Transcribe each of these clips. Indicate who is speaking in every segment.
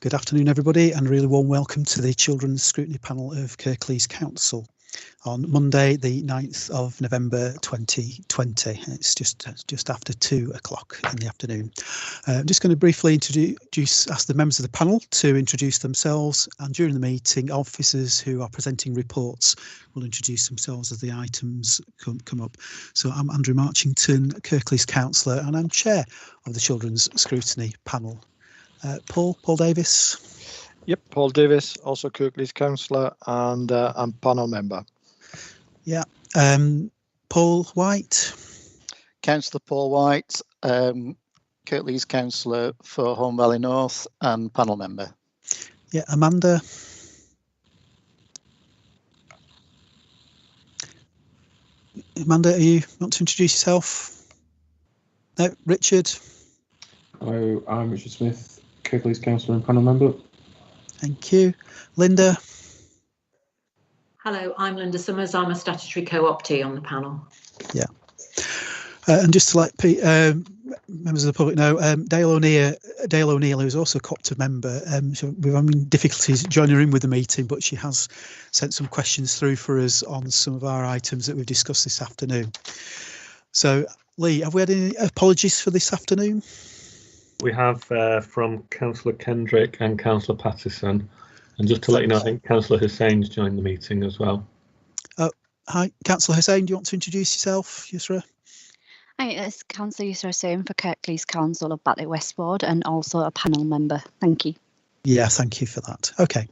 Speaker 1: Good afternoon, everybody, and a really warm welcome to the Children's Scrutiny Panel of Kirklees Council on Monday, the 9th of November 2020. It's just after 2 o'clock in the afternoon. I'm just going to briefly ask the members of the panel to introduce themselves, and during the meeting, officers who are presenting reports will introduce themselves as the items come up. So I'm Andrew Marchington, Kirklees Councillor, and I'm Chair of the Children's Scrutiny Panel. Paul Davis.
Speaker 2: Yep, Paul Davis, also Kirklees Councillor, and I'm panel member.
Speaker 1: Yeah, Paul White.
Speaker 3: Councillor Paul White, Kirklees Councillor for Home Valley North and panel member.
Speaker 1: Yeah, Amanda. Amanda, you want to introduce yourself? No, Richard.
Speaker 4: Hello, I'm Richard Smith, Kirklees Councillor and panel member.
Speaker 1: Thank you. Linda.
Speaker 5: Hello, I'm Linda Summers. I'm a statutory co-optee on the panel. Yeah.
Speaker 1: And just to let members of the public know, Dale O'Neill, who's also a co-opted member, we're having difficulties joining her in with the meeting, but she has sent some questions through for us on some of our items that we've discussed this afternoon. So, Lee, have we had any apologies for this afternoon?
Speaker 4: We have from Councillor Kendrick and Councillor Patterson. And just to let you know, I think Councillor Hussein's joined the meeting as well.
Speaker 1: Hi, Councillor Hussein, do you want to introduce yourself, Yusra?
Speaker 6: Hi, it's Councillor Yusra Hussain for Kirklees Council of Batley West Ward and also a panel member. Thank you.
Speaker 1: Yeah, thank you for that. OK,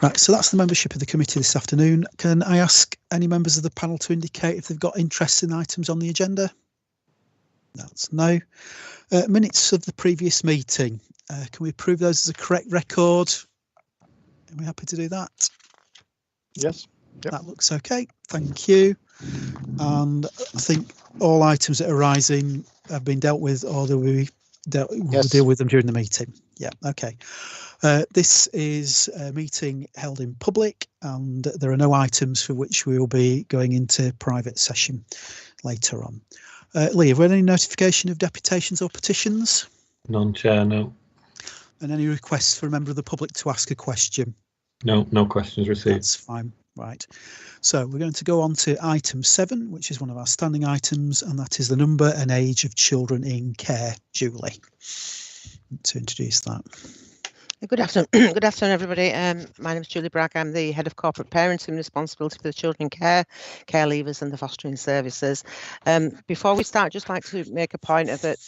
Speaker 1: right, so that's the membership of the committee this afternoon. Can I ask any members of the panel to indicate if they've got interest in items on the agenda? That's no. Minutes of the previous meeting. Can we approve those as a correct record? Are we happy to do that?
Speaker 2: Yes. Yep.
Speaker 1: That looks okay. Thank you. And I think all items that are arising have been dealt with, or we'll deal with them during the meeting. Yeah, okay. This is a meeting held in public, and there are no items for which we will be going into private session later on. Lee, have we had any notification of deputations or petitions?
Speaker 4: None, Chair, no.
Speaker 1: And any requests for a member of the public to ask a question?
Speaker 4: No, no questions received.
Speaker 1: That's fine. Right. So we're going to go on to item 7, which is one of our standing items, and that is the number and age of children in care. Julie, to introduce that.
Speaker 7: Good afternoon. Good afternoon, everybody. My name is Julie Bragg. I'm the Head of Corporate Parenting and Responsibility for the Children in Care, Care Leavers and the Fostering Services. Before we start, I'd just like to make a point of that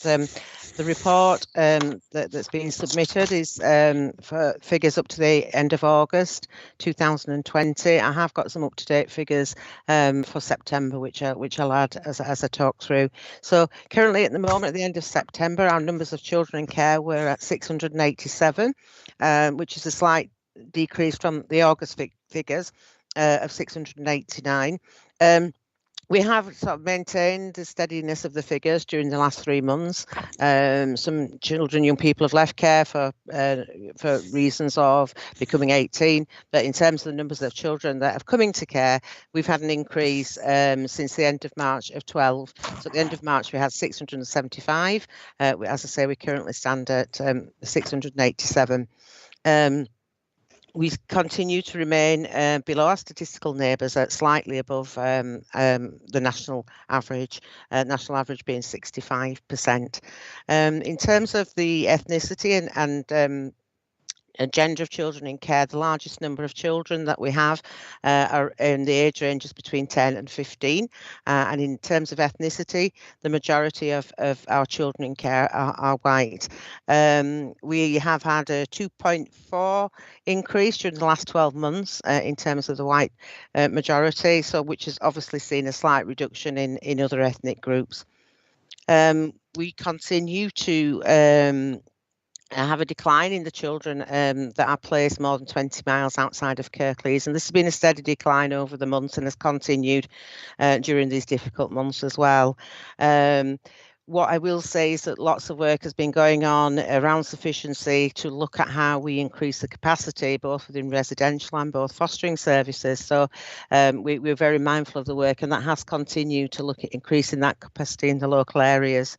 Speaker 7: the report that's being submitted is for figures up to the end of August 2020. I have got some up-to-date figures for September, which I'll add as I talk through. So currently, at the moment, at the end of September, our numbers of children in care were at 687. Which is a slight decrease from the August figures of 689. We have sort of maintained the steadiness of the figures during the last 3 months. Some children, young people have left care for reasons of becoming 18. But in terms of the numbers of children that have come into care, we've had an increase since the end of March of 12. So at the end of March, we had 675. As I say, we currently stand at 687. We continue to remain below our statistical neighbours at slightly above the national average being 65%. In terms of the ethnicity and gender of children in care, the largest number of children that we have are in the age ranges between 10 and 15. And in terms of ethnicity, the majority of our children in care are white. We have had a 2.4 increase during the last 12 months in terms of the white majority, so which has obviously seen a slight reduction in other ethnic groups. We continue to have a decline in the children that are placed more than 20 miles outside of Kirklees, and this has been a steady decline over the months and has continued during these difficult months as well. What I will say is that lots of work has been going on around sufficiency to look at how we increase the capacity both within residential and both fostering services. So we're very mindful of the work, and that has continued to look at increasing that capacity in the local areas.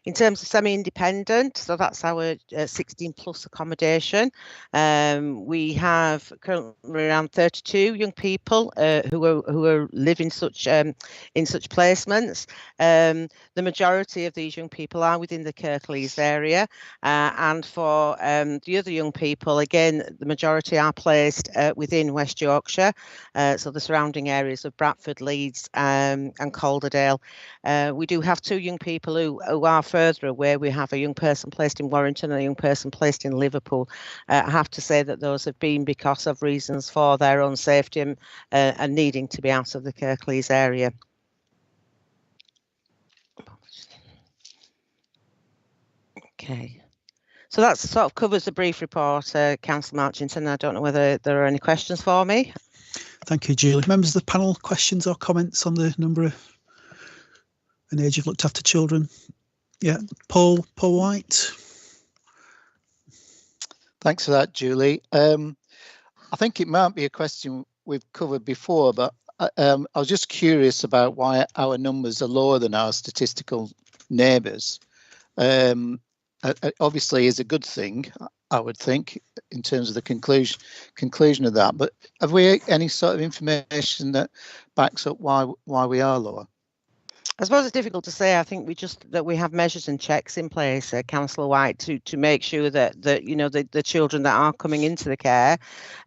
Speaker 7: In terms of semi-independent, so that's our 16 plus accommodation. We have currently around 32 young people who are living in such placements. The majority of these young people are within the Kirklees area, and for the other young people, again, the majority are placed within West Yorkshire, so the surrounding areas of Bradford, Leeds, and Calderdale. We do have 2 young people who are further away. We have a young person placed in Warrington and a young person placed in Liverpool. I have to say that those have been because of reasons for their own safety and needing to be out of the Kirklees area. Okay, so that sort of covers the brief report, Councillor Marchington. I don't know whether there are any questions for me.
Speaker 1: Thank you, Julie. Members of the panel, questions or comments on the number of and age of looked after children? Yeah, Paul White.
Speaker 3: Thanks for that, Julie. I think it might be a question we've covered before, but I was just curious about why our numbers are lower than our statistical neighbours. Obviously is a good thing, I would think, in terms of the conclusion of that. But have we any sort of information that backs up why we are lower?
Speaker 7: I suppose it's difficult to say. I think we have measures and checks in place, Councillor White, to make sure that you know the children that are coming into the care,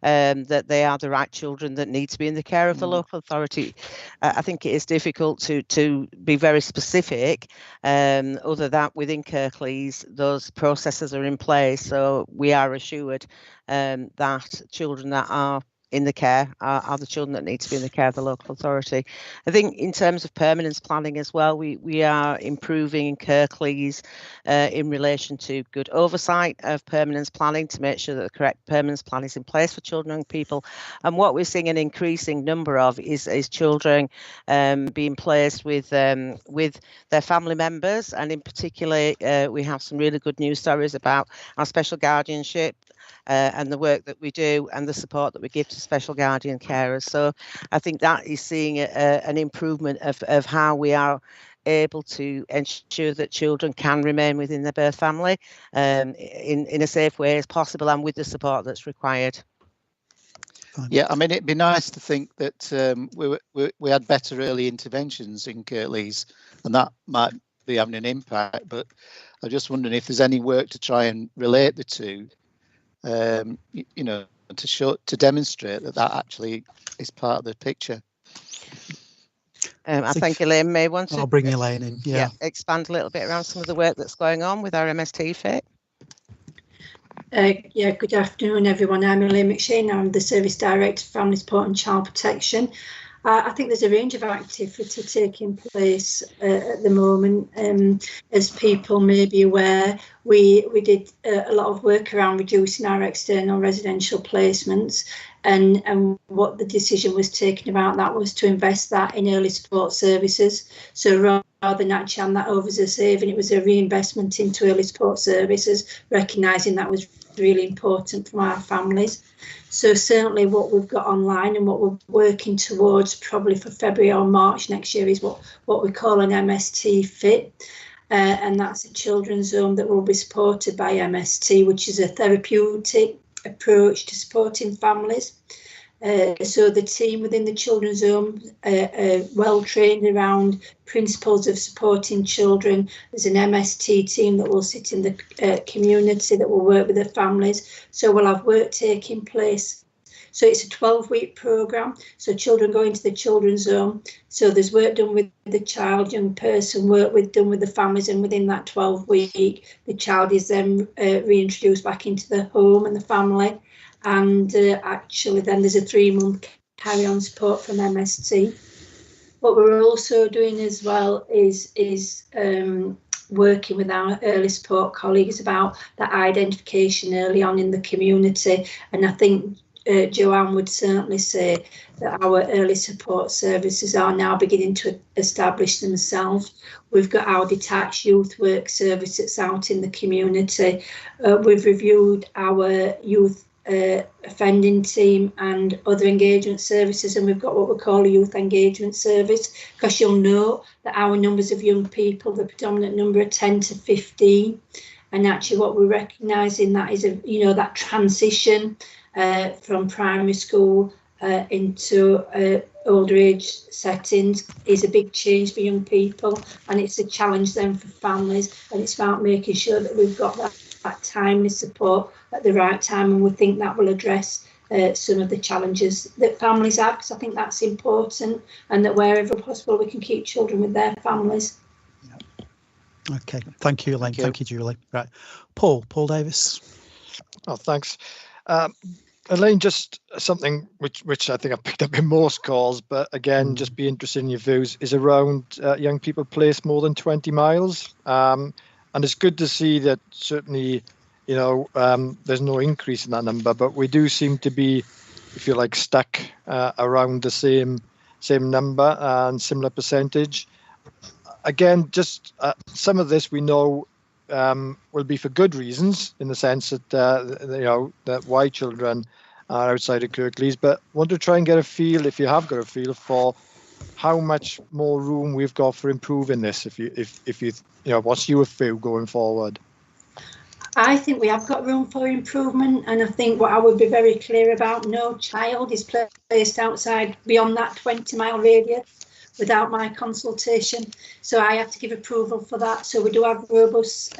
Speaker 7: that they are the right children that need to be in the care of the local authority. I think it is difficult to be very specific. Other than that, within Kirklees, those processes are in place, so we are assured that children that are in the care are the children that need to be in the care of the local authority. I think in terms of permanence planning as well, we are improving in Kirklees in relation to good oversight of permanence planning to make sure that the correct permanence plan is in place for children and young people. And what we're seeing an increasing number of is children being placed with their family members, and in particular we have some really good news stories about our special guardianship and the work that we do and the support that we give to special guardian carers. So I think that is seeing an improvement of how we are able to ensure that children can remain within their birth family in a safe way as possible and with the support that's required.
Speaker 3: Yeah, I mean, it'd be nice to think that we had better early interventions in Kirklees, and that might be having an impact. But I'm just wondering if there's any work to try and relate the two. You know, to demonstrate that actually is part of the picture.
Speaker 7: I think Elaine may want to.
Speaker 1: I'll bring Elaine in. Yeah,
Speaker 7: expand a little bit around some of the work that's going on with our MST FIT.
Speaker 8: Yeah, good afternoon, everyone. I'm Elaine McShane. I'm the Service Director for Family Support and Child Protection. I think there's a range of activity taking place at the moment. As people may be aware, we did a lot of work around reducing our external residential placements, and what the decision was taken about that was to invest that in early support services. So rather than actually hand that over as a saving, it was a reinvestment into early support services, recognising that was really important for our families. So certainly what we've got online and what we're working towards probably for February or March next year is what we call an MST FIT. And that's a children's home that will be supported by MST, which is a therapeutic approach to supporting families. So the team within the children's home are well trained around principles of supporting children. There's an MST team that will sit in the community that will work with the families. So we'll have work taking place. So it's a 12-week programme. So children go into the children's home. So there's work done with the child, young person, work done with the families, and within that 12-week, the child is then reintroduced back into the home and the family. And actually then there's a 3-month carry-on support from MST. What we're also doing as well is working with our early support colleagues about that identification early on in the community. And I think Joanne would certainly say that our early support services are now beginning to establish themselves. We've got our detached youth work service that's out in the community. We've reviewed our youth offending team and other engagement services, and we've got what we call a youth engagement service, because you'll know that our numbers of young people, the predominant number are 10 to 15, and actually what we're recognising that is that transition from primary school into older age settings is a big change for young people, and it's a challenge then for families, and it's about making sure that we've got that timely support at the right time, and we think that will address some of the challenges that families have, because I think that's important, and that wherever possible we can keep children with their families.
Speaker 1: Okay, thank you, Elaine. Thank you, Julie. Right, Paul Davis.
Speaker 2: Oh, thanks. Elaine, just something which I think I've picked up in most calls, but again, just be interested in your views, is around young people placed more than 20 miles. And it's good to see that certainly, there's no increase in that number, but we do seem to be, if you like, stuck around the same number and similar percentage. Again, just some of this we know will be for good reasons, in the sense that that why children are outside of Kirklees, but want to try and get a feel, if you have got a feel, for how much more room we've got for improving this. If you what's your feel going forward?
Speaker 8: I think we have got room for improvement, and I think what I would be very clear about: no child is placed outside beyond that 20-mile radius without my consultation, so I have to give approval for that. So we do have robust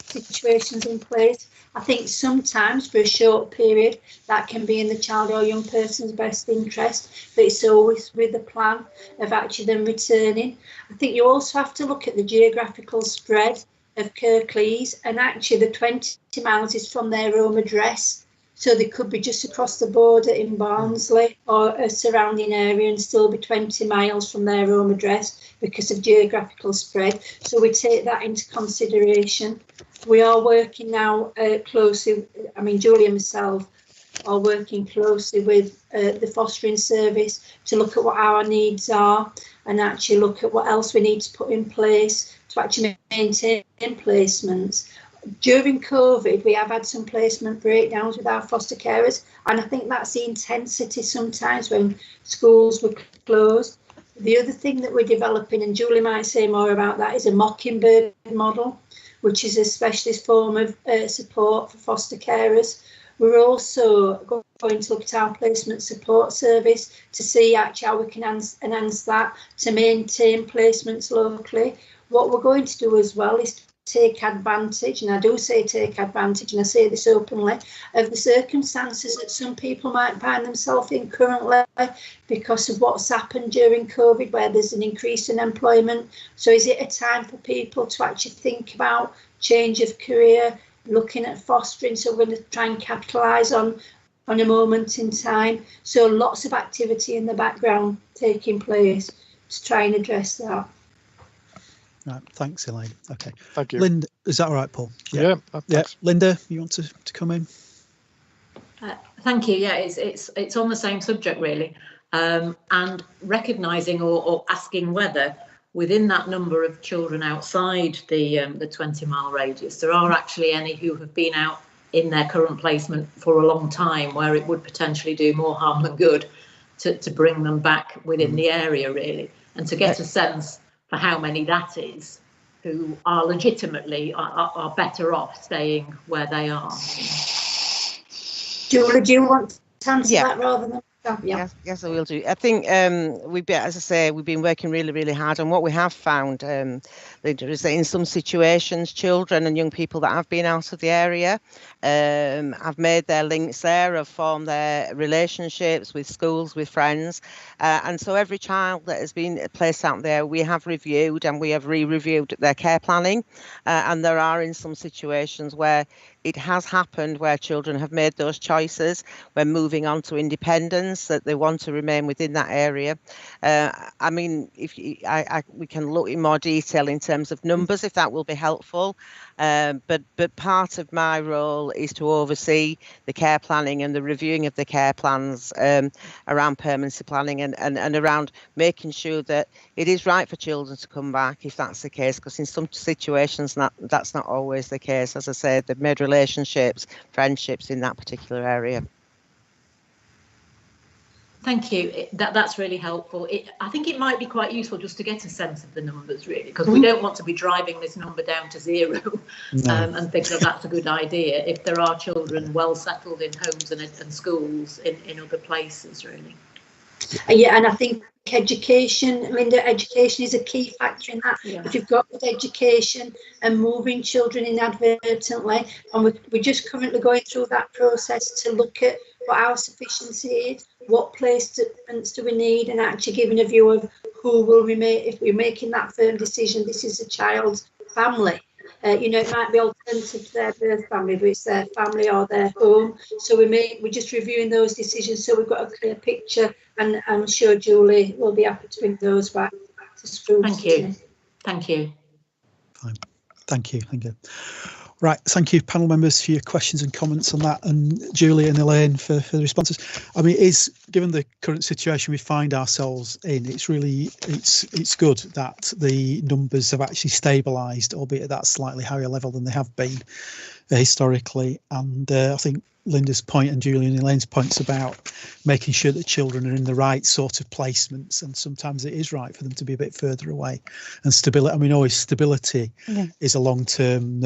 Speaker 8: situations in place. I think sometimes for a short period that can be in the child or young person's best interest, but it's always with the plan of actually them returning. I think you also have to look at the geographical spread of Kirklees, and actually the 20 miles is from their home address. So they could be just across the border in Barnsley or a surrounding area and still be 20 miles from their home address because of geographical spread. So we take that into consideration. We are working now closely, Julie and myself are working closely with the fostering service to look at what our needs are and actually look at what else we need to put in place to actually maintain placements. During COVID, we have had some placement breakdowns with our foster carers, and I think that's the intensity sometimes when schools were closed. The other thing that we're developing, and Julie might say more about that, is a mockingbird model, which is a specialist form of support for foster carers. We're also going to look at our placement support service to see actually how we can enhance that to maintain placements locally. What we're going to do as well is take advantage, and I do say take advantage, and I say this openly, of the circumstances that some people might find themselves in currently because of what's happened during COVID, where there's an increase in employment. So is it a time for people to actually think about change of career, looking at fostering? So we're going to try and capitalise on a moment in time. So lots of activity in the background taking place to try and address that.
Speaker 1: Right, thanks, Elaine. Okay,
Speaker 2: thank you.
Speaker 1: Linda, is that all right, Paul?
Speaker 2: Yeah.
Speaker 1: Linda, you want to come in?
Speaker 5: Thank you. Yeah, it's on the same subject really, and recognising or asking whether within that number of children outside the 20-mile radius, there are actually any who have been out in their current placement for a long time, where it would potentially do more harm than good to bring them back within the area really, and to get a sense for how many that is who are legitimately are better off staying where they are.
Speaker 8: Julie, do you want to answer that rather than?
Speaker 7: Yes, I will do. I think as I say, we've been working really, really hard, and what we have found is that in some situations, children and young people that have been out of the area have made their links there, have formed their relationships with schools, with friends, and so every child that has been placed out there, we have reviewed and we have re-reviewed their care planning, and there are in some situations where it has happened where children have made those choices when moving on to independence, that they want to remain within that area. We can look in more detail in terms of numbers if that will be helpful. But part of my role is to oversee the care planning and the reviewing of the care plans around permanency planning and around making sure that it is right for children to come back if that's the case, because in some situations that's not always the case. As I said, they've made relationships relationships, friendships in that particular area.
Speaker 5: Thank you. That's really helpful. I think it might be quite useful just to get a sense of the numbers, really, because we don't want to be driving this number down to zero and think that that's a good idea if there are children well settled in homes and schools in other places, really.
Speaker 8: Yeah, and I think education, Linda, education is a key factor in that. Yeah. If you've got good education and moving children inadvertently, and we're just currently going through that process to look at what our sufficiency is, what placements do we need, and actually giving a view of who will we make, if we're making that firm decision, this is a child's family. You know, it might be alternative to their birth family, but it's their family or their home. So we're just reviewing those decisions so we've got a clear picture, and I'm sure Julie will be happy to bring those back to Scrutiny.
Speaker 5: Thank you. Thank you.
Speaker 1: Fine. Thank you. Thank you. Right, thank you, panel members, for your questions and comments on that, and Julie and Elaine for the responses. I mean, given the current situation we find ourselves in, it's good that the numbers have actually stabilised, albeit at that slightly higher level than they have been historically. And I think Linda's point and Julie and Elaine's points about making sure that children are in the right sort of placements, and sometimes it is right for them to be a bit further away. And stability, I mean, always stability is a long-term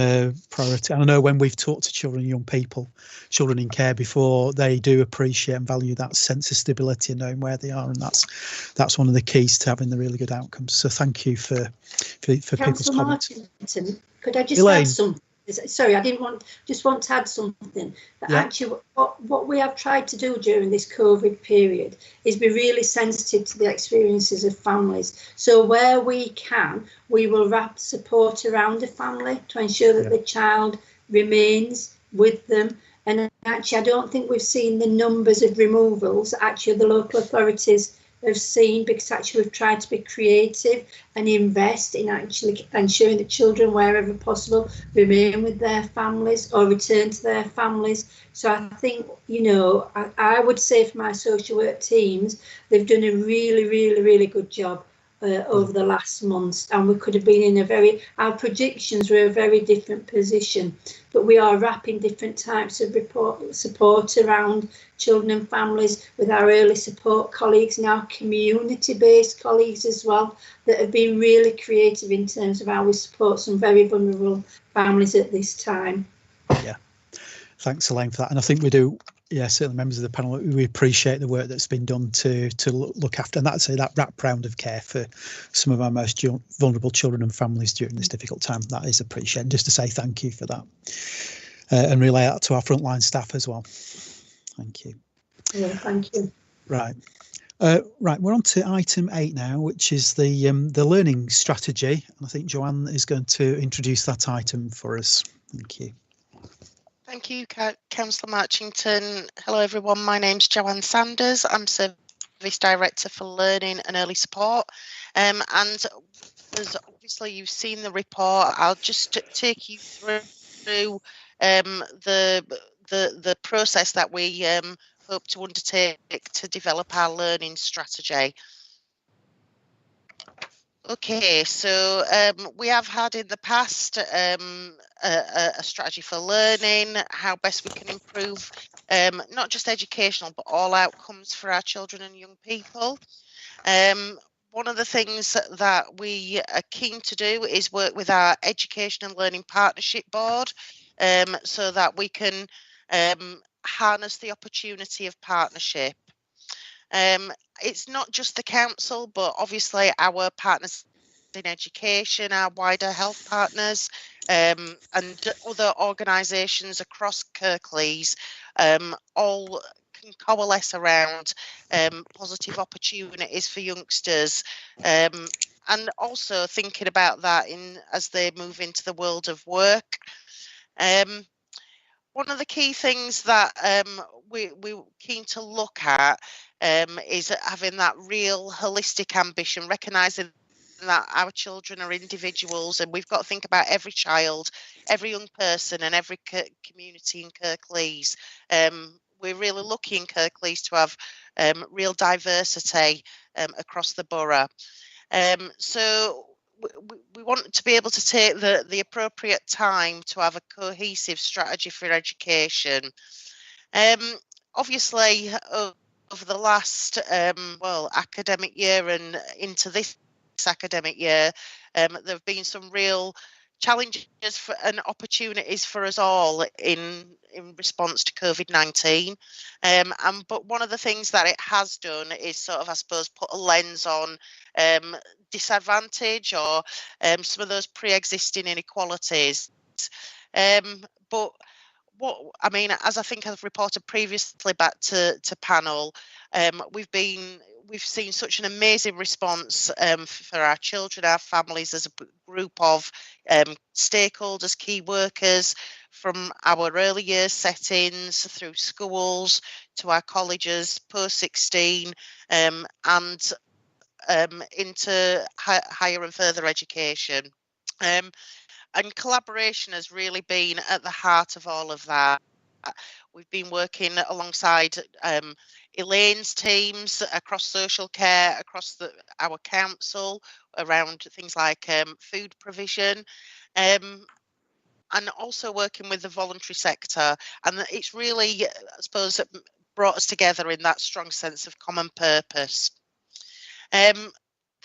Speaker 1: priority. And I know when we've talked to children and young people, children in care before, they do appreciate and value that sense of stability and knowing where they are, and that's one of the keys to having the really good outcomes. So thank you for people's comments.
Speaker 8: Martin, could I just add something? Sorry, I just want to add something. That actually, what we have tried to do during this COVID period is be really sensitive to the experiences of families. So where we can, we will wrap support around the family to ensure that the child remains with them. And actually, I don't think we've seen the numbers of removals actually the local authorities have seen, because actually we've tried to be creative and invest in actually ensuring that children, wherever possible, remain with their families or return to their families. So I think, you know, I would say for my social work teams, they've done a really, really, really good job over the last months, and we could have been in our predictions were a very different position, but we are wrapping different types of support around children and families with our early support colleagues and our community-based colleagues as well, that have been really creative in terms of how we support some very vulnerable families at this time.
Speaker 1: Yeah, thanks Elaine for that, and I think we do. Yeah, certainly members of the panel, we appreciate the work that's been done to look after, and that's that wraparound of care for some of our most vulnerable children and families during this difficult time. That is appreciated. Just to say thank you for that, and relay that to our frontline staff as well. Thank you.
Speaker 8: Yeah, thank you.
Speaker 1: Right. Right, we're on to item 8 now, which is the learning strategy. And I think Joanne is going to introduce that item for us. Thank you.
Speaker 9: Thank you, Councillor Marchington. Hello, everyone. My name's Joanne Sanders. I'm Service Director for Learning and Early Support. And as obviously you've seen the report, I'll just take you through the process that we hope to undertake to develop our learning strategy. Okay, so we have had in the past a strategy for learning, how best we can improve not just educational but all outcomes for our children and young people. One of the things that we are keen to do is work with our Education and Learning Partnership Board so that we can harness the opportunity of partnership. It's not just the council, but obviously our partners in education, our wider health partners, and other organisations across Kirklees, all can coalesce around positive opportunities for youngsters, and also thinking about that as they move into the world of work. One of the key things that we're keen to look at is having that real holistic ambition, recognising that our children are individuals and we've got to think about every child, every young person and every community in Kirklees. We're really lucky in Kirklees to have real diversity across the borough. So we want to be able to take the appropriate time to have a cohesive strategy for education. Obviously, over the last academic year and into this academic year, there have been some real challenges and opportunities for us all in response to COVID-19. But one of the things that it has done is sort of, I suppose, put a lens on disadvantage or some of those pre-existing inequalities. But what I mean, as I think I've reported previously back to panel, we've seen such an amazing response for our children, our families, as a group of stakeholders, key workers, from our early years settings through schools to our colleges post 16 and into higher and further education. And collaboration has really been at the heart of all of that. We've been working alongside Elaine's teams across social care, across our council, around things like food provision, and also working with the voluntary sector. And it's really, I suppose, brought us together in that strong sense of common purpose.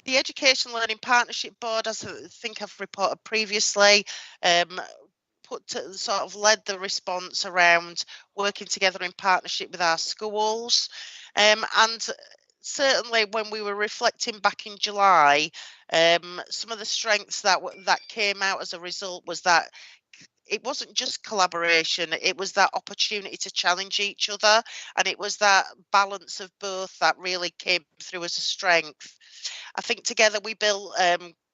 Speaker 9: The Education Learning Partnership Board, as I think I've reported previously, led the response around working together in partnership with our schools. And certainly when we were reflecting back in July, some of the strengths that came out as a result was that it wasn't just collaboration, it was that opportunity to challenge each other, and it was that balance of both that really came through as a strength. I think together we built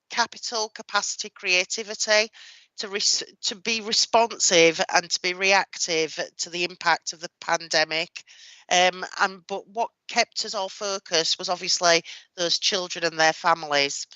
Speaker 9: capital, capacity, creativity to be responsive and to be reactive to the impact of the pandemic. But what kept us all focused was obviously those children and their families.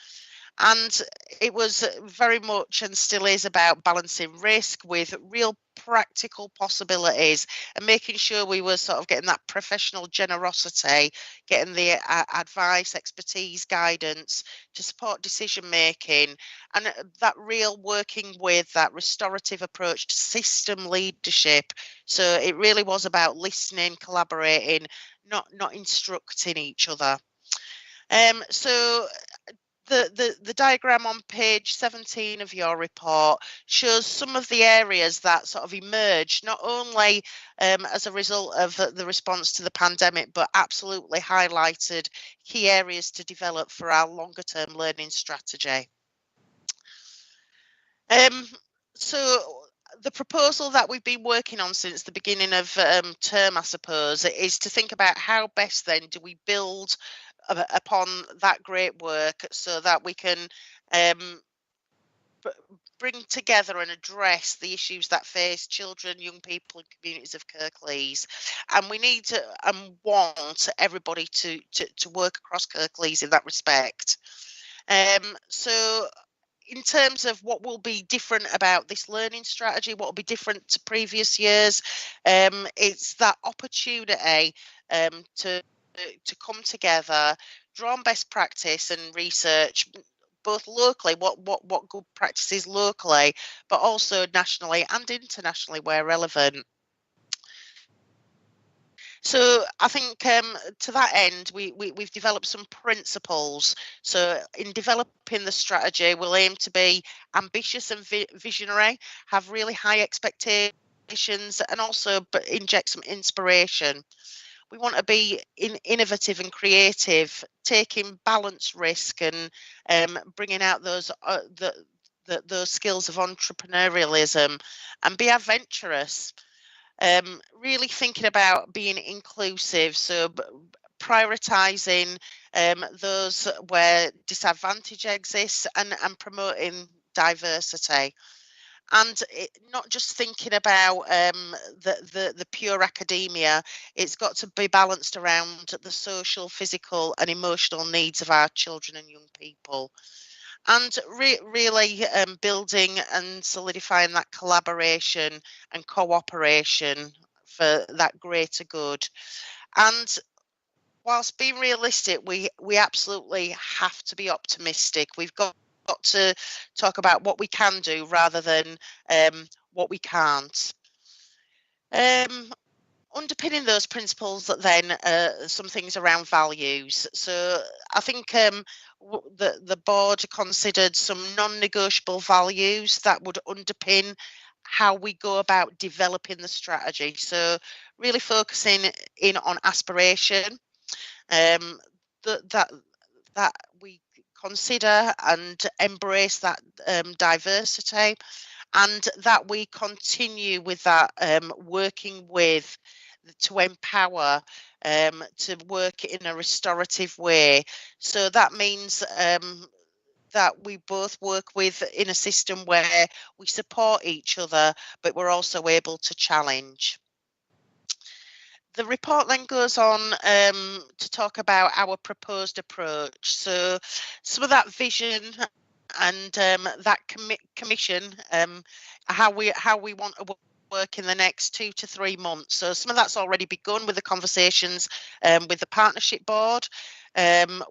Speaker 9: And it was very much, and still is, about balancing risk with real practical possibilities and making sure we were sort of getting that professional generosity, getting the advice, expertise, guidance to support decision making, and that real working with that restorative approach to system leadership. So it really was about listening, collaborating, not instructing each other. So the diagram on page 17 of your report shows some of the areas that sort of emerged, not only as a result of the response to the pandemic, but absolutely highlighted key areas to develop for our longer term learning strategy. So the proposal that we've been working on since the beginning of term, I suppose, is to think about how best then do we build upon that great work so that we can bring together and address the issues that face children, young people and communities of Kirklees. And we need to and want everybody to work across Kirklees in that respect. So in terms of what will be different about this learning strategy, what will be different to previous years, it's that opportunity to come together, draw on best practice and research, both locally, what good practices locally, but also nationally and internationally where relevant. So I think to that end, we've developed some principles. So in developing the strategy, we'll aim to be ambitious and visionary, have really high expectations, and also inject some inspiration. We want to be innovative and creative, taking balanced risk and bringing out those skills of entrepreneurialism, and be adventurous. Really thinking about being inclusive, so prioritising those where disadvantage exists and promoting diversity. And not just thinking about the pure academia, it's got to be balanced around the social, physical and emotional needs of our children and young people. And really building and solidifying that collaboration and cooperation for that greater good. And whilst being realistic, we absolutely have to be optimistic. We've got got to talk about what we can do rather than what we can't. Underpinning those principles, then some things around values. So I think the board considered some non-negotiable values that would underpin how we go about developing the strategy. So really focusing in on aspiration, that we consider and embrace that diversity, and that we continue with that working with to empower, to work in a restorative way. So that means that we both work in a system where we support each other, but we're also able to challenge. The report then goes on to talk about our proposed approach. So some of that vision and that commission, how we want to work in the next 2 to 3 months. So some of that's already begun with the conversations with the partnership board.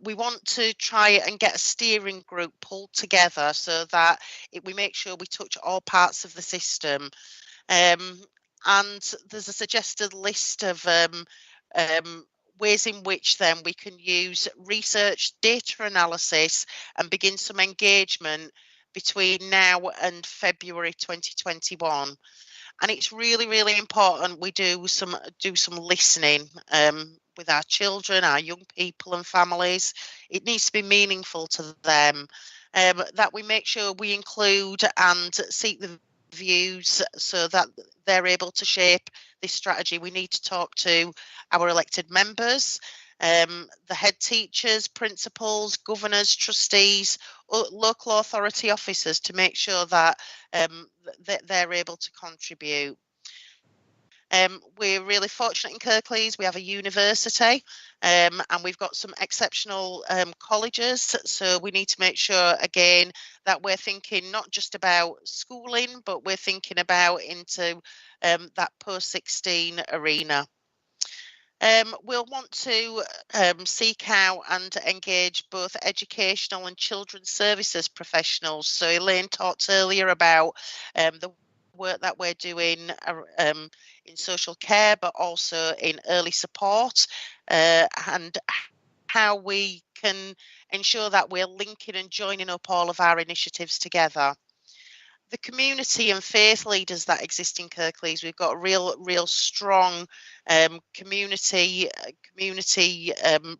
Speaker 9: We want to try and get a steering group pulled together so that we make sure we touch all parts of the system. And there's a suggested list of ways in which then we can use research, data analysis, and begin some engagement between now and February 2021. And it's really, really important we do some listening with our children, our young people and families. It needs to be meaningful to them, that we make sure we include and seek the views so that they're able to shape this strategy. We need to talk to our elected members, the head teachers, principals, governors, trustees, local authority officers to make sure that they're able to contribute. We're really fortunate in Kirklees. We have a university and we've got some exceptional colleges. So we need to make sure, again, that we're thinking not just about schooling, but we're thinking about into that post-16 arena. We'll want to seek out and engage both educational and children's services professionals. So Elaine talked earlier about the work that we're doing in social care, but also in early support, and how we can ensure that we're linking and joining up all of our initiatives together. The community and faith leaders that exist in Kirklees, we've got a real strong community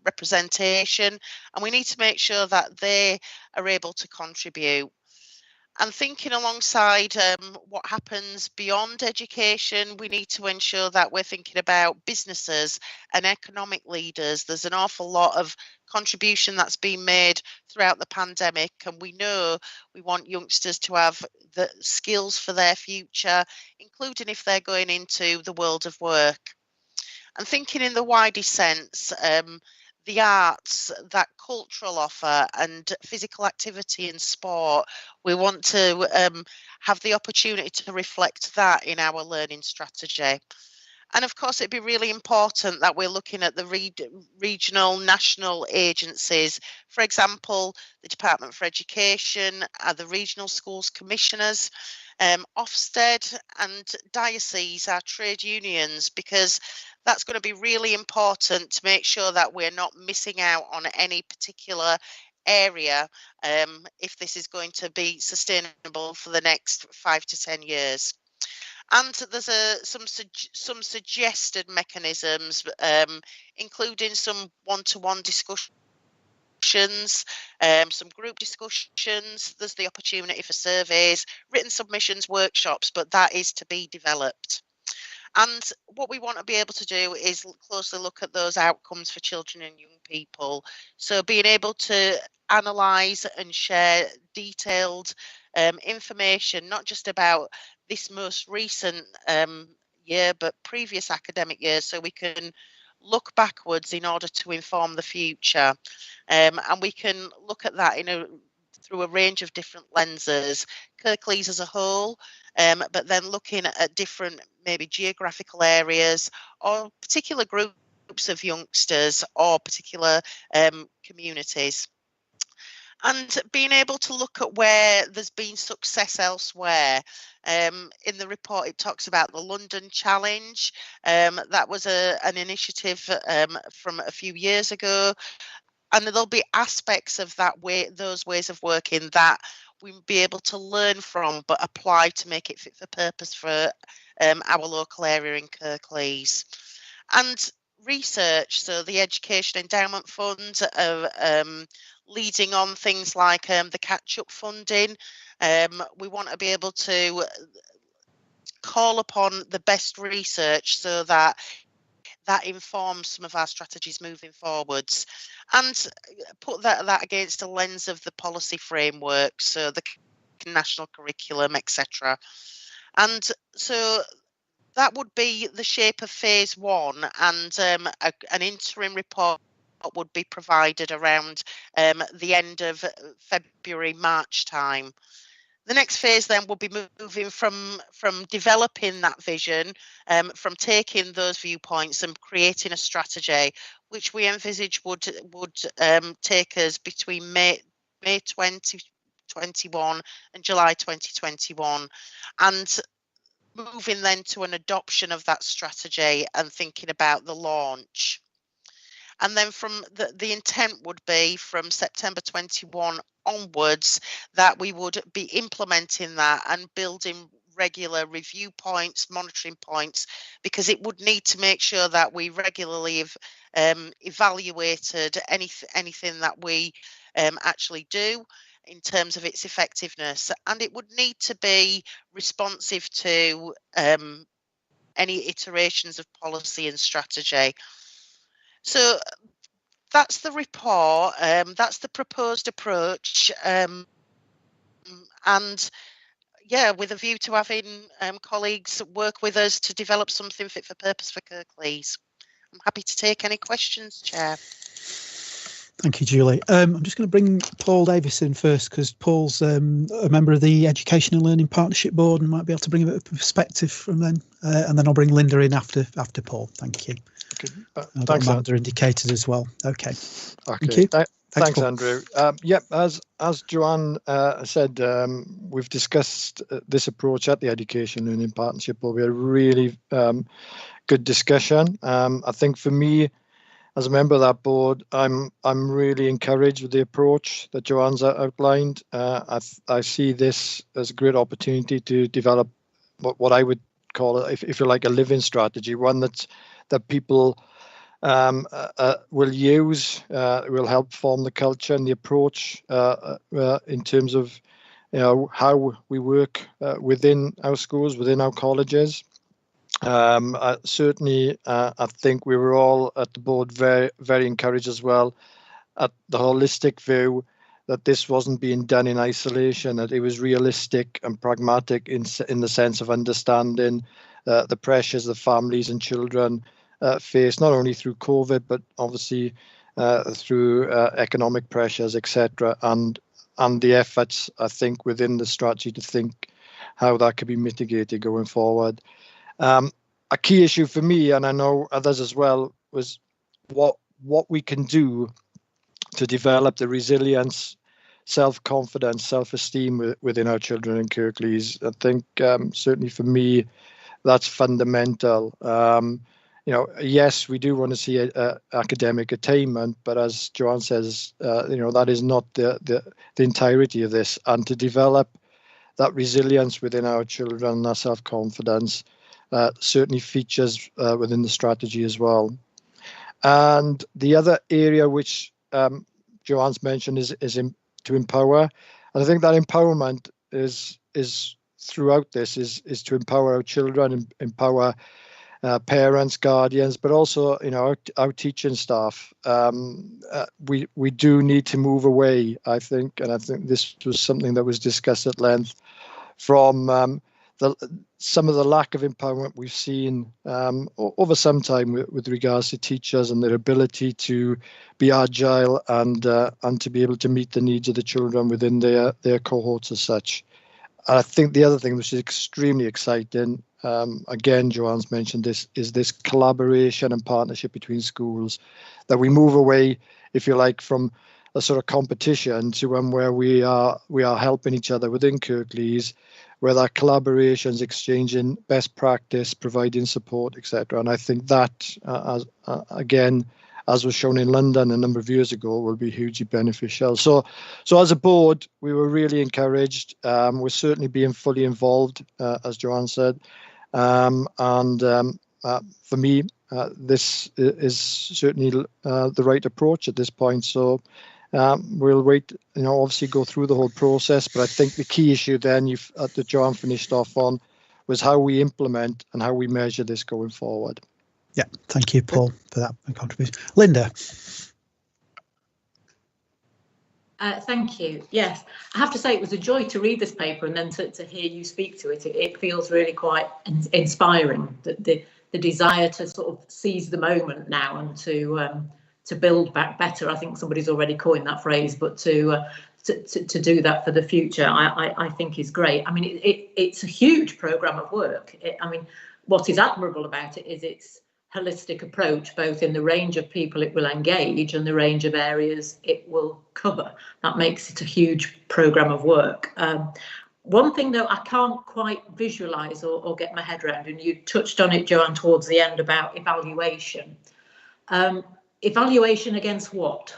Speaker 9: representation, and we need to make sure that they are able to contribute. And thinking alongside what happens beyond education, we need to ensure that we're thinking about businesses and economic leaders. There's an awful lot of contribution that's been made throughout the pandemic, and we know we want youngsters to have the skills for their future, including if they're going into the world of work. And thinking in the widest sense, the arts, that cultural offer and physical activity and sport, we want to have the opportunity to reflect that in our learning strategy. And of course, it'd be really important that we're looking at the regional, national agencies. For example, the Department for Education, the regional schools commissioners, Ofsted and diocese, our trade unions, because that's going to be really important to make sure that we're not missing out on any particular area if this is going to be sustainable for the next 5 to 10 years. And there's some suggested mechanisms, including some one-to-one discussions, some group discussions. There's the opportunity for surveys, written submissions, workshops, but that is to be developed. And what we want to be able to do is closely look at those outcomes for children and young people. So being able to analyse and share detailed information, not just about this most recent year, but previous academic years, so we can look backwards in order to inform the future. And we can look at that through a range of different lenses, Kirklees as a whole, but then looking at different maybe geographical areas or particular groups of youngsters or particular communities. And being able to look at where there's been success elsewhere. In the report, it talks about the London Challenge. That was an initiative from a few years ago. And there'll be aspects of those ways of working that we'll be able to learn from, but apply to make it fit for purpose for our local area in Kirklees. And research, so the Education Endowment Fund, leading on things like the catch-up funding. We want to be able to call upon the best research so that informs some of our strategies moving forwards, and put that against a lens of the policy framework, so the national curriculum, etc. And so that would be the shape of phase one, and an interim report would be provided around the end of February, March time. The next phase then will be moving from developing that vision, from taking those viewpoints and creating a strategy, which we envisage would take us between May 2021 and July 2021, and moving then to an adoption of that strategy and thinking about the launch. And then from the intent would be from September 21 onwards that we would be implementing that and building regular review points, monitoring points, because it would need to make sure that we regularly have evaluated anything that we actually do in terms of its effectiveness, and it would need to be responsive to any iterations of policy and strategy. So that's the report, that's the proposed approach, and yeah, with a view to having colleagues work with us to develop something fit for purpose for Kirklees. I'm happy to take any questions, Chair.
Speaker 1: Thank you, Julie. I'm just going to bring Paul Davis in first, because Paul's a member of the Education and Learning Partnership Board and might be able to bring a bit of perspective from then. And then I'll bring Linda in after Paul. Thank you.
Speaker 2: Okay.
Speaker 1: Thanks, Andrew. Indicated as well. Okay. Thank you.
Speaker 2: Thanks, Andrew. Yep, as Joanne said, we've discussed this approach at the Education and Learning Partnership Board. We had a really good discussion. I think for me, as a member of that board, I'm really encouraged with the approach that Joanne's outlined. I see this as a great opportunity to develop what I would call, if you like, a living strategy, one that people will use, will help form the culture and the approach in terms of how we work within our schools, within our colleges. Certainly, I think we were all at the board very, very encouraged as well at the holistic view that this wasn't being done in isolation, that it was realistic and pragmatic in the sense of understanding the pressures that families and children face, not only through COVID, but obviously through economic pressures, etc., and the efforts, I think, within the strategy to think how that could be mitigated going forward. A key issue for me, and I know others as well, was what we can do to develop the resilience, self-confidence, self-esteem within our children in Kirklees. I think certainly for me, that's fundamental. Yes, we do want to see academic attainment, but as Joanne says, that is not the entirety of this. And to develop that resilience within our children, that self-confidence, certainly features within the strategy as well. And the other area which Joanne's mentioned is to empower. And I think that empowerment is throughout this is to empower our children, empower parents, guardians, but also our teaching staff. We do need to move away, I think, and I think this was something that was discussed at length, from some of the lack of empowerment we've seen over some time with regards to teachers and their ability to be agile and to be able to meet the needs of the children within their cohorts as such. I think the other thing which is extremely exciting, again, Joanne's mentioned this, is this collaboration and partnership between schools, that we move away, if you like, from a sort of competition to one where we are helping each other within Kirklees, where that collaborations, exchanging best practice, providing support, etc. And I think that, again, as was shown in London a number of years ago, will be hugely beneficial. So as a board, we were really encouraged. We're certainly being fully involved, as Joanne said. For me, this is certainly the right approach at this point. So we'll wait, obviously go through the whole process. But I think the key issue then that Joanne finished off on was how we implement and how we measure this going forward.
Speaker 1: Yeah, thank you, Paul, for that contribution. Linda.
Speaker 5: Thank you. Yes, I have to say it was a joy to read this paper and then to hear you speak to it. It feels really quite inspiring, that the desire to sort of seize the moment now and to build back better. I think somebody's already coined that phrase, but to do that for the future, I think is great. I mean, it's a huge programme of work. What is admirable about it is its holistic approach, both in the range of people it will engage and the range of areas it will cover. That makes it a huge programme of work. One thing, though, I can't quite visualise or get my head around, and you touched on it, Joanne, towards the end about evaluation. Evaluation against what?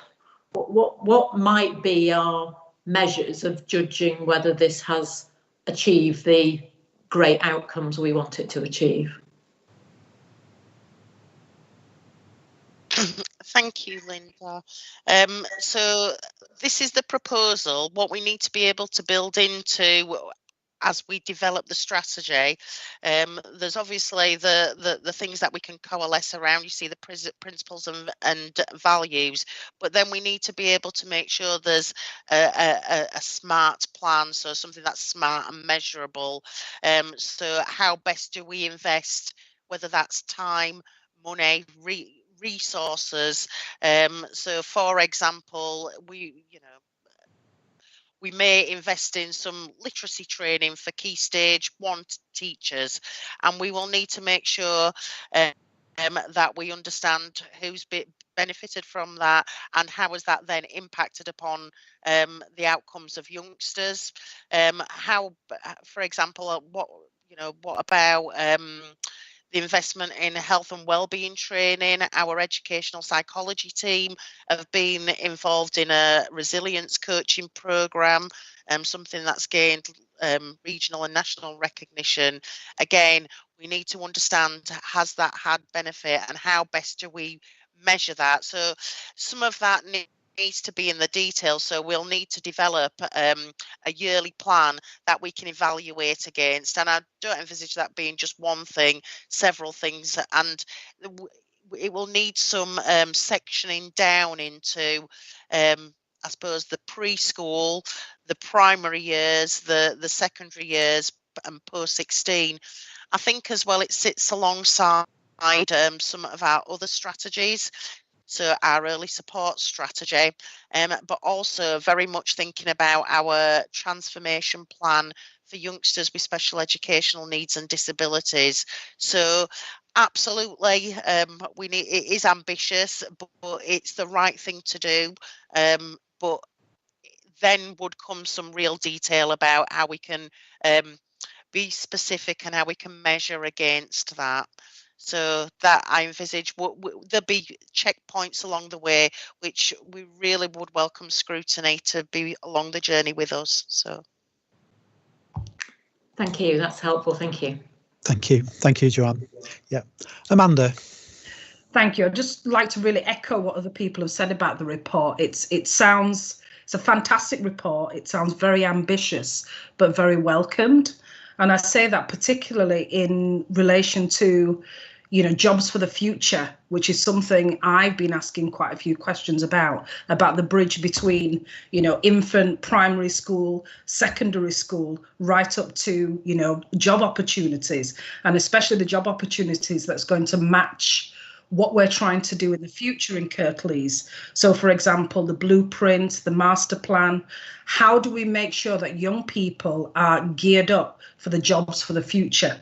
Speaker 5: What might be our measures of judging whether this has achieved the great outcomes we want it to achieve?
Speaker 9: Thank you, Linda. So this is the proposal. What we need to be able to build into as we develop the strategy, there's obviously the things that we can coalesce around. You see the principles and values, but then we need to be able to make sure there's a smart plan, so something that's smart and measurable. So how best do we invest, whether that's time, money, resources. So for example, we may invest in some literacy training for Key Stage 1 teachers, and we will need to make sure that we understand who's benefited from that and how has that then impacted upon the outcomes of youngsters. How, for example, what about the investment in health and wellbeing training? Our educational psychology team have been involved in a resilience coaching programme, something that's gained regional and national recognition. Again, we need to understand, has that had benefit and how best do we measure that? So some of that needs to be in the detail, so we'll need to develop a yearly plan that we can evaluate against, and I don't envisage that being just one thing, several things, and it will need some sectioning down into I suppose the preschool, the primary years, the secondary years, and post 16. I think as well it sits alongside some of our other strategies. So our early support strategy, but also very much thinking about our transformation plan for youngsters with special educational needs and disabilities. So absolutely, it is ambitious, but it's the right thing to do. But then would come some real detail about how we can be specific and how we can measure against that. So that I envisage there'll be checkpoints along the way, which we really would welcome Scrutiny to be along the journey with us. So
Speaker 5: thank you, that's helpful. Thank you.
Speaker 1: Thank you, Joanne. Yeah, Amanda.
Speaker 10: Thank you. I'd just like to really echo what other people have said about the report. It's a fantastic report. It sounds very ambitious, but very welcomed. And I say that particularly in relation to, jobs for the future, which is something I've been asking quite a few questions about the bridge between, infant, primary school, secondary school, right up to, job opportunities, and especially the job opportunities that's going to match what we're trying to do in the future in Kirklees. So, for example, the blueprint, the master plan, how do we make sure that young people are geared up for the jobs for the future?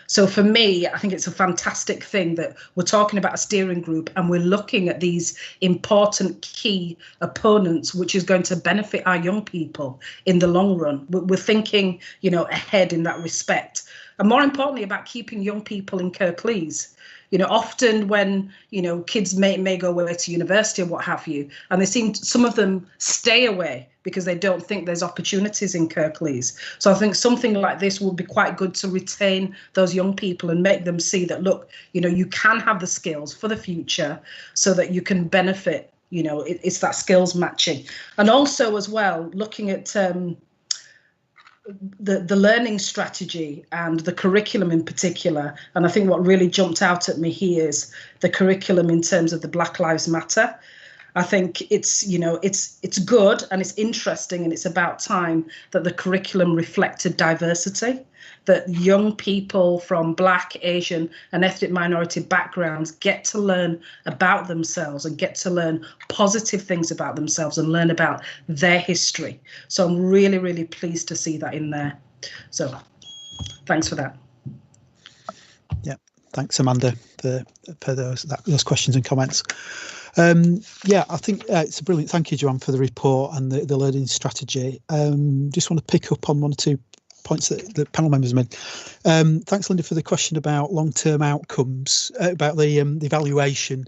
Speaker 10: So for me, I think it's a fantastic thing that we're talking about a steering group and we're looking at these important key opponents, which is going to benefit our young people in the long run. We're thinking, you know, ahead in that respect. And more importantly, about keeping young people in Kirklees. You know, often when, you know, kids may go away to university or what have you, and some of them stay away because they don't think there's opportunities in Kirklees. So I think something like this would be quite good to retain those young people and make them see that, look, you know, you can have the skills for the future so that you can benefit, you know, it's that skills matching. And also as well, looking at the learning strategy and the curriculum in particular. And I think what really jumped out at me here is the curriculum in terms of the Black Lives Matter. I think it's, you know, it's good and it's interesting, and it's about time that the curriculum reflected diversity, that young people from Black, Asian and ethnic minority backgrounds get to learn about themselves and get to learn positive things about themselves and learn about their history. So I'm really, really pleased to see that in there. So thanks for that.
Speaker 1: Yeah, thanks, Amanda, for those questions and comments. Yeah, I think it's a brilliant. Thank you, Joanne, for the report and the learning strategy. Just want to pick up on one or two points that the panel members made. Thanks, Linda, for the question about long-term outcomes, about the evaluation.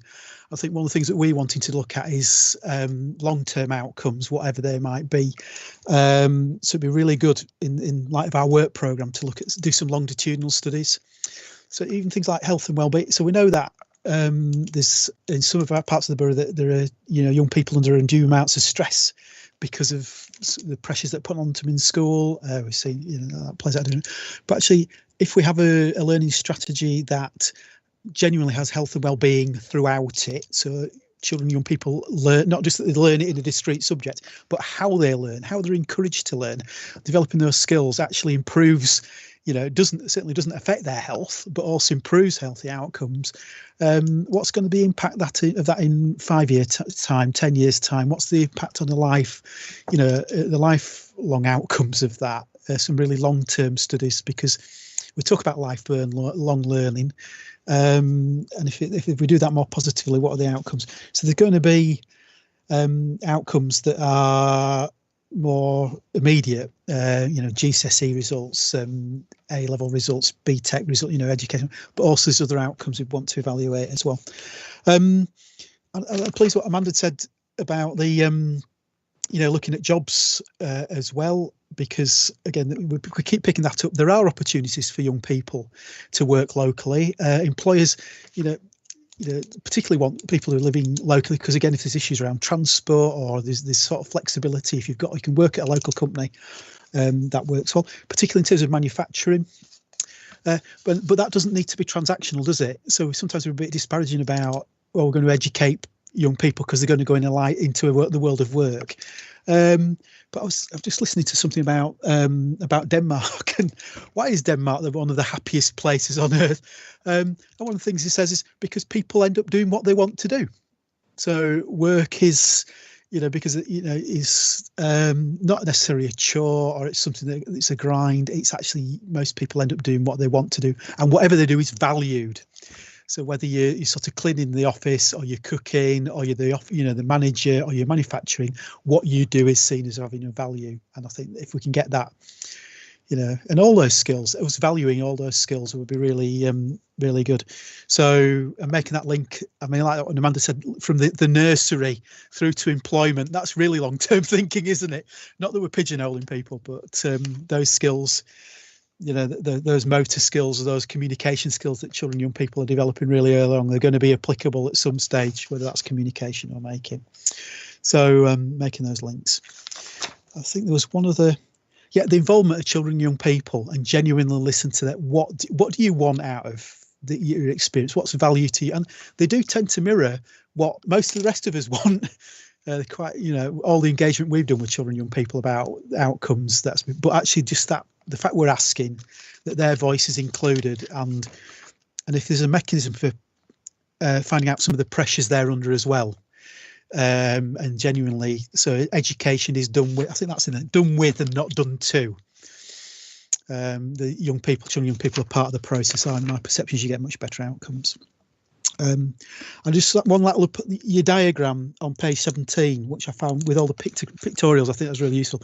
Speaker 1: I think one of the things that we're wanting to look at is long-term outcomes, whatever they might be. So it'd be really good in light of our work programme to do some longitudinal studies. So even things like health and well-being. So we know that there's in some of our parts of the borough that there are, you know, young people under undue amounts of stress because of the pressures that put on them in school. We see, you know, that plays out. But actually, if we have a learning strategy that genuinely has health and well-being throughout it, so children and young people learn, not just that they learn it in a discrete subject, but how they learn, how they're encouraged to learn, developing those skills actually improves, you know, certainly doesn't affect their health, but also improves healthy outcomes. What's going to be impact of that in 5 years time, 10 years time? What's the impact on the life, you know, the lifelong outcomes of that? Some really long-term studies, because we talk about lifelong learning. And if we do that more positively, what are the outcomes? So there's going to be outcomes that are more immediate, you know, GCSE results, A-level results, BTEC results, you know, education, but also there's other outcomes we want to evaluate as well. I'm pleased what Amanda said about the, you know, looking at jobs as well, because again, we keep picking that up. There are opportunities for young people to work locally. Employers, you know, particularly want people who are living locally, because again, if there's issues around transport or there's this sort of flexibility, if you can work at a local company, that works well, particularly in terms of manufacturing. But that doesn't need to be transactional, does it? So sometimes we're a bit disparaging about, well, we're going to educate young people because they're going to go into the world of work. But I was just listening to something about Denmark, and why is Denmark one of the happiest places on earth? And one of the things he says is because people end up doing what they want to do. So work is, you know, because you know is not necessarily a chore or it's something that it's a grind. It's actually most people end up doing what they want to do, and whatever they do is valued. So whether you're sort of cleaning the office or you're cooking or you're the manager or you're manufacturing, what you do is seen as having a value. And I think if we can get that, you know, and all those skills, us valuing all those skills would be really, really good. So and making that link, I mean, like what Amanda said, from the nursery through to employment, that's really long-term thinking, isn't it? Not that we're pigeonholing people, but those skills, you know, those motor skills or those communication skills that children and young people are developing really early on, they're going to be applicable at some stage, whether that's communication or making. So making those links. I think there was one of the involvement of children and young people, and genuinely listen to that. What do you want out of your experience? What's value to you? And they do tend to mirror what most of the rest of us want. Quite, you know, all the engagement we've done with children and young people about outcomes, but actually just that the fact we're asking that their voice is included, and if there's a mechanism for finding out some of the pressures they're under as well. And genuinely, so education is done with, I think that's in it, done with and not done to. The young people are part of the process. My perception is you get much better outcomes. And just one little look at your diagram on page 17, which I found with all the pictorials, I think that's really useful.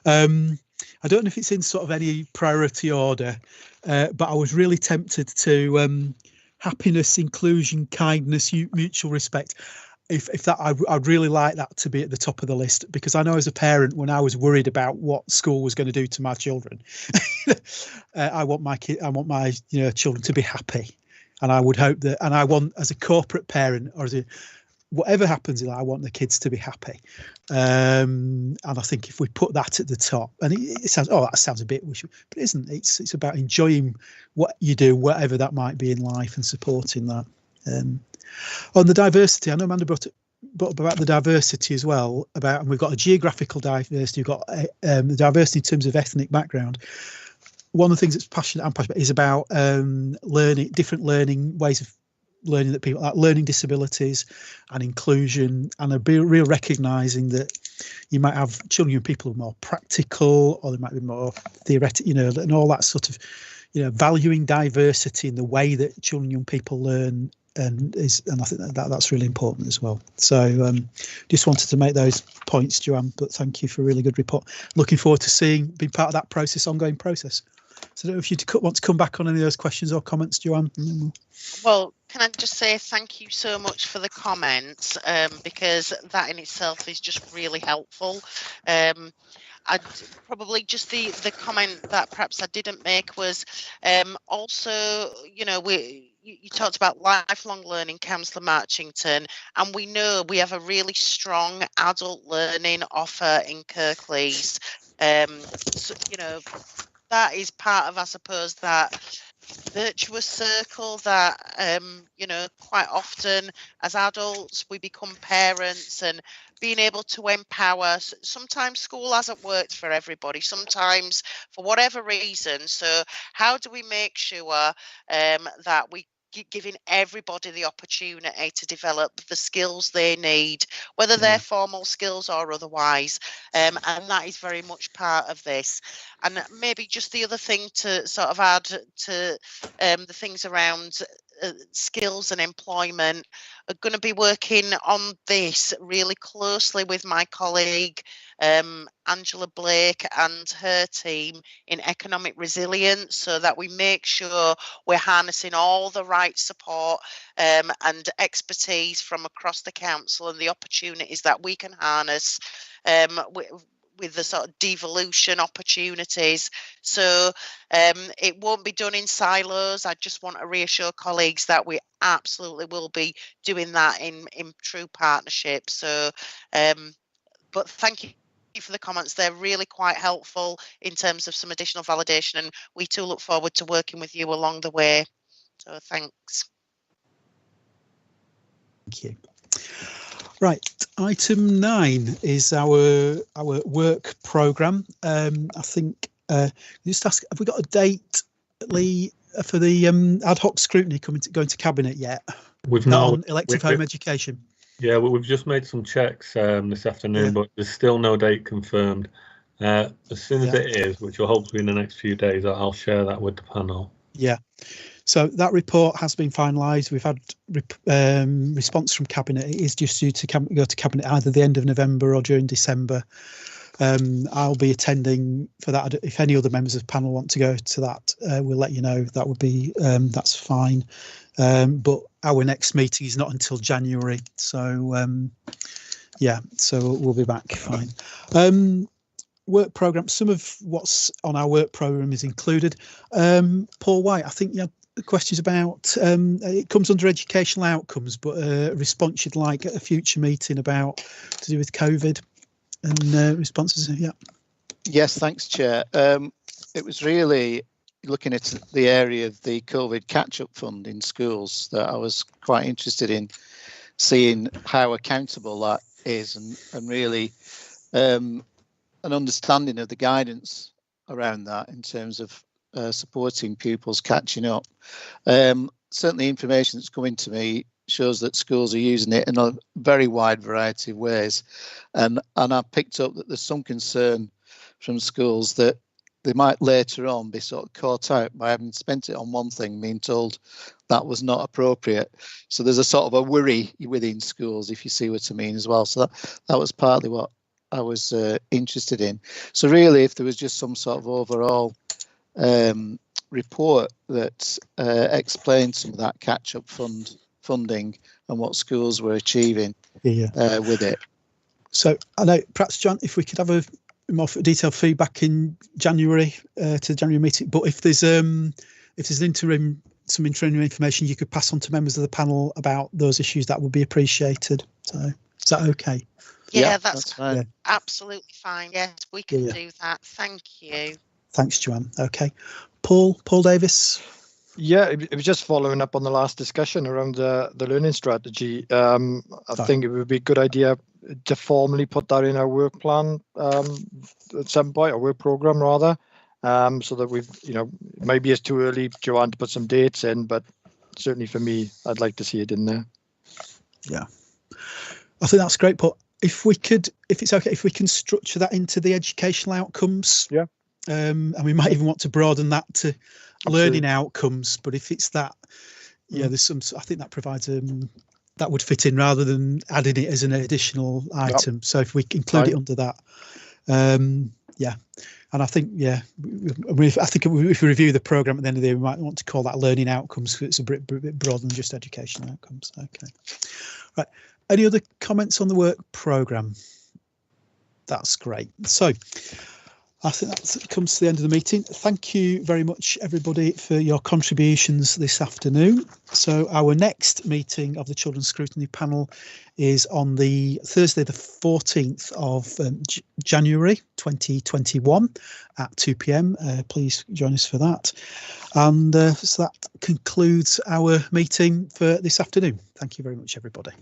Speaker 1: I don't know if it's in sort of any priority order, but I was really tempted to happiness, inclusion, kindness, mutual respect. If that, I'd really like that to be at the top of the list, because I know as a parent, when I was worried about what school was going to do to my children, I want my children to be happy, and I would hope that, and I want, as a corporate parent, or whatever happens, I want the kids to be happy. And I think if we put that at the top, and it sounds, that sounds a bit wishy, but it isn't. It's about enjoying what you do, whatever that might be in life, and supporting that. On the diversity, I know Amanda brought up about the diversity as well, and we've got a geographical diversity, we've got the diversity in terms of ethnic background. One of the things that's I'm passionate about is about learning, different learning ways of learning, that people like learning disabilities and inclusion, and a real recognising that you might have children and people who are more practical, or they might be more theoretical, and all that sort of, valuing diversity in the way that children and young people learn. And I think that's really important as well. So just wanted to make those points, Joanne, but thank you for a really good report. Looking forward to being part of that process, ongoing process. So I don't know if you want to come back on any of those questions or comments, Joanne.
Speaker 9: Well, can I just say thank you so much for the comments, because that in itself is just really helpful. I'd probably just the comment that perhaps I didn't make was also, you talked about lifelong learning, Councillor Marchington, and we know we have a really strong adult learning offer in Kirklees. So, that is part of, I suppose, that virtuous circle that, quite often as adults we become parents, and being able to empower. Sometimes school hasn't worked for everybody, sometimes for whatever reason. So how do we make sure that we giving everybody the opportunity to develop the skills they need, whether they're formal skills or otherwise, and that is very much part of this. And maybe just the other thing to sort of add to the things around skills and employment, are going to be working on this really closely with my colleague Angela Blake and her team in economic resilience, so that we make sure we're harnessing all the right support and expertise from across the council, and the opportunities that we can harness with the sort of devolution opportunities. So it won't be done in silos. I just want to reassure colleagues that we absolutely will be doing that in true partnership. So, but thank you for the comments. They're really quite helpful in terms of some additional validation, and we too look forward to working with you along the way. So thanks.
Speaker 1: Thank you. Right, item 9 is our work programme. I think just ask, have we got a date, Lee, for the ad hoc scrutiny going to cabinet yet?
Speaker 4: We've not
Speaker 1: on elective home education.
Speaker 4: Yeah, well, we've just made some checks this afternoon, but there's still no date confirmed. As soon as it is, which will hopefully in the next few days, I'll share that with the panel. Yeah.
Speaker 1: So that report has been finalised. We've had response from Cabinet. It is just due to go to Cabinet either the end of November or during December. I'll be attending for that. If any other members of the panel want to go to that, we'll let you know. That would be that's fine. But our next meeting is not until January. So so we'll be back. Fine. Work programme. Some of what's on our work programme is included. Paul White, I think you had questions about it comes under educational outcomes, but a response you'd like at a future meeting about to do with COVID and responses.
Speaker 3: Yes, thanks, Chair. It was really looking at the area of the COVID catch-up fund in schools that I was quite interested in seeing how accountable that is, and really an understanding of the guidance around that in terms of supporting pupils catching up. Certainly information that's coming to me shows that schools are using it in a very wide variety of ways. And I picked up that there's some concern from schools that they might later on be sort of caught out by having spent it on one thing, being told that was not appropriate. So there's a sort of a worry within schools, if you see what I mean, as well. So that was partly what I was interested in. So really, if there was just some sort of overall report that explained some of that catch-up funding and what schools were achieving with it. So
Speaker 1: I know, perhaps, John, if we could have a more detailed feedback in January to the January meeting, but if there's some interim information you could pass on to members of the panel about those issues, that would be appreciated. So is that okay?
Speaker 9: Yeah, that's fine. Yeah. Absolutely fine. Yes, we can do that. Thank you.
Speaker 1: Thanks, Joanne. Okay. Paul Davis.
Speaker 2: Yeah, it was just following up on the last discussion around the learning strategy. I think it would be a good idea to formally put that in our work plan at some point, or work program rather, so that we've, maybe it's too early, Joanne, to put some dates in, but certainly for me, I'd like to see it in there.
Speaker 1: Yeah, I think that's great, Paul. If it's okay, if we can structure that into the educational outcomes, and we might even want to broaden that to learning outcomes. But if it's that, there's some. I think that provides that would fit in rather than adding it as an additional item. So if we include it under that, and I think I think if we review the programme at the end of the year, we might want to call that learning outcomes, because it's a bit broader than just educational outcomes. Okay, right. Any other comments on the work programme? That's great. So I think that comes to the end of the meeting. Thank you very much, everybody, for your contributions this afternoon. So our next meeting of the Children's Scrutiny Panel is on the Thursday, the 14th of January 2021 at 2 p.m. Please join us for that. And so that concludes our meeting for this afternoon. Thank you very much, everybody.